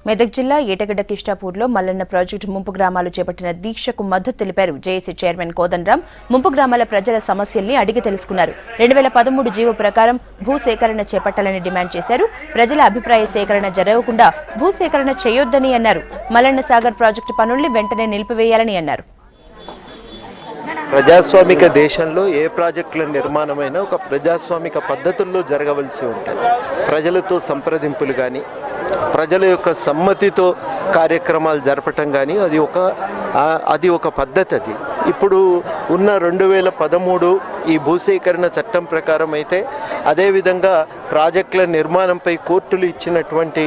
మెదక్ జిల్లా ఏటగడ్డ కిష్టాపూర్లో మల్లన్న ప్రాజెక్టు ముంపు గ్రామాలు చేపట్టిన దీక్షకు మద్దతు తెలిపారు జేఏసీ చైర్మన్ కోదండరాం. ముంపు గ్రామాల ప్రజల సమస్యల్ని అడిగి తెలుసుకున్నారు. 2013 జీవో ప్రకారం భూసేకరణ చేపట్టాలని డిమాండ్ చేశారు. ప్రజల అభిప్రాయ సేకరణ జరగకుండా భూసేకరణ చేయొద్దని అన్నారు. మల్లన్న సాగర్ ప్రాజెక్టు పనుల్ని వెంటనే నిలిపివేయాలని అన్నారు. ప్రజాస్వామిక దేశంలో ఏ ప్రాజెక్టుల నిర్మాణమైనా ఒక ప్రజాస్వామిక పద్ధతుల్లో జరగవలసి ఉంటుంది. ప్రజలతో సంప్రదింపులు కానీ, ప్రజల యొక్క సమ్మతితో కార్యక్రమాలు జరపటం కానీ అది ఒక పద్ధతి. అది ఇప్పుడు ఉన్న 2013 ఈ భూసేకరణ చట్టం ప్రకారం అయితే, అదేవిధంగా ప్రాజెక్టుల నిర్మాణంపై కోర్టులు ఇచ్చినటువంటి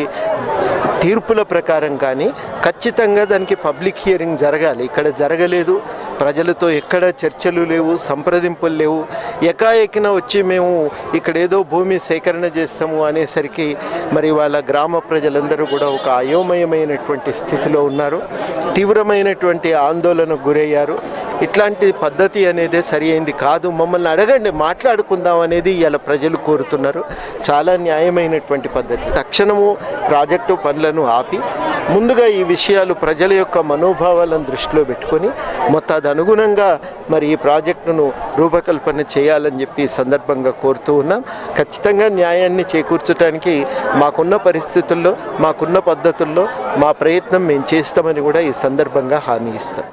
తీర్పుల ప్రకారం కానీ ఖచ్చితంగా దానికి పబ్లిక్ హియరింగ్ జరగాలి. ఇక్కడ జరగలేదు. ప్రజలతో ఎక్కడ చర్చలు లేవు, సంప్రదింపులు లేవు. ఎకాఎకిన వచ్చి మేము ఇక్కడ ఏదో భూమి సేకరణ చేస్తాము అనేసరికి మరి వాళ్ళ గ్రామ ప్రజలందరూ కూడా ఒక అయోమయమైనటువంటి స్థితిలో ఉన్నారు. తీవ్రమైనటువంటి ఆందోళనకు గురయ్యారు. ఇట్లాంటి పద్ధతి అనేది సరి అయింది కాదు. మమ్మల్ని అడగండి, మాట్లాడుకుందాం అనేది ఇలా ప్రజలు కోరుతున్నారు. చాలా న్యాయమైనటువంటి పద్ధతి. తక్షణము ప్రాజెక్టు పనులను ఆపి ముందుగా ఈ విషయాలు ప్రజల యొక్క మనోభావాలను దృష్టిలో పెట్టుకొని అనుగుణంగా మరి ఈ ప్రాజెక్టును రూపకల్పన చేయాలని చెప్పి ఈ సందర్భంగా కోరుతూ ఉన్నాం. ఖచ్చితంగా న్యాయాన్ని చేకూర్చడానికి మాకున్న పరిస్థితుల్లో, మాకున్న పద్ధతుల్లో మా ప్రయత్నం మేము చేస్తామని కూడా ఈ సందర్భంగా హామీ ఇస్తాం.